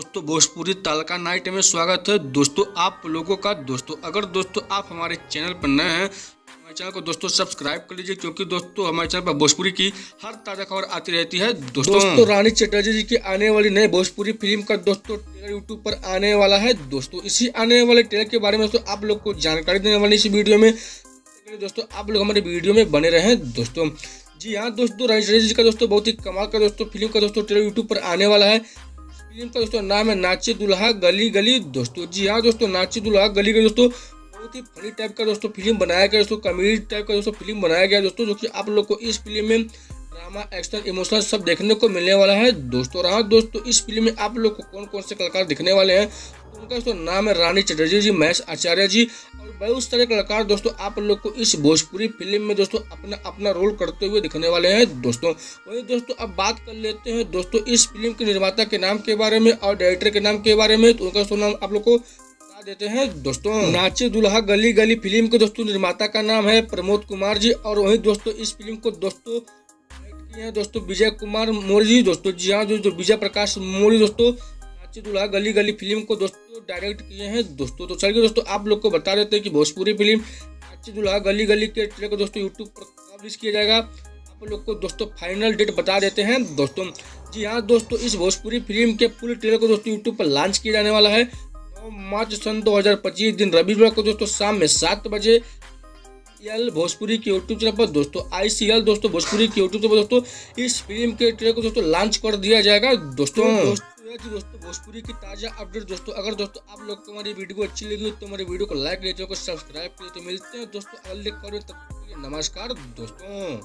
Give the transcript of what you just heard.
दोस्तों भोजपुरी तड़का नाइट में स्वागत है दोस्तों आप लोगों का। दोस्तों अगर दोस्तों आप हमारे चैनल पर नए हैं तो हमारे चैनल को दोस्तों सब्सक्राइब कर लीजिए, क्योंकि दोस्तों हमारे चैनल पर भोजपुरी की हर ताज़ा खबर आती रहती है। दोस्तों रानी चटर्जी जी की आने वाली नई भोजपुरी फिल्म का दोस्तों ट्रेलर यूट्यूब पर आने वाला है। दोस्तों इसी आने वाले ट्रेलर के बारे में दोस्तों आप लोग को जानकारी देने वाली इस वीडियो में। दोस्तों आप लोग हमारे वीडियो में बने रहे दोस्तों। जी हाँ दोस्तों, रानी चटर्जी जी का दोस्तों बहुत ही कमाल का दोस्तों फिल्म का दोस्तों ट्रेलर यूट्यूब पर आने वाला है। फिल्म का दोस्तों नाम है नाचे दुल्हा गली गली दोस्तों। जी हाँ दोस्तों, नाचे दुल्हा गली गली दोस्तों बहुत ही फनी टाइप का दोस्तों फिल्म बनाया गया दोस्तों, कॉमेडी टाइप का दोस्तों फिल्म बनाया गया दोस्तों, जो कि आप लोग को इस फिल्म में ड्रामा एक्शन इमोशनल सब देखने को मिलने वाला है दोस्तों। रहा दोस्तों इस फिल्म में आप लोग को कौन कौन से कलाकार दिखने वाले हैं, तो उनका दोस्तों नाम है रानी चटर्जी जी, महेश आचार्य जी और बहुत सारे कलाकार दोस्तों आप लोग को इस भोजपुरी फिल्म में दोस्तों अपना अपना रोल करते हुए दिखने वाले हैं दोस्तों। वही दोस्तों अब बात कर लेते हैं दोस्तों इस फिल्म के निर्माता के नाम के बारे में और डायरेक्टर के नाम के बारे में। तो उनका दोस्तों नाम आप लोग को बता देते हैं दोस्तों। नाचे दुल्हा गली गली फिल्म के दोस्तों निर्माता का नाम है प्रमोद कुमार जी, और वही दोस्तों इस फिल्म को दोस्तों दोस्तों विजय कुमार मौर्य जी दोस्तों। जी हाँ दोस्तों, विजय प्रकाश मौर्य दोस्तों नाचे दुल्हा गली गली फिल्म को दोस्तों डायरेक्ट किए हैं दोस्तों। तो चलिए दोस्तों आप लोग को बता देते हैं कि भोजपुरी फिल्म नाचे दुल्हा गली गली के ट्रेलर को दोस्तों यूट्यूब पर पब्लिश किया जाएगा। आप लोग को दोस्तों फाइनल डेट बता देते हैं दोस्तों। जी हाँ दोस्तों, इस भोजपुरी फिल्म के पूरे ट्रेलर को दोस्तों यूट्यूब पर लॉन्च किया जाने वाला है 9 मार्च सन 2025 दिन रविवार को दोस्तों शाम में 7 बजे भोजपुरी के यूट्यूब चैनल पर दोस्तों ICL दोस्तों भोजपुरी के यूट्यूब पर दोस्तों इस फिल्म के ट्रेलर को दोस्तों लॉन्च कर दिया जाएगा दोस्तों। दोस्तों भोजपुरी की ताजा अपडेट दोस्तों। अगर दोस्तों आप लोग को हमारी वीडियो अच्छी लगी तो हमारी वीडियो को लाइक कीजिए, सब्सक्राइब कीजिए। तो मिलते हैं दोस्तों अगले खबर में, तब तक के लिए नमस्कार दोस्तों।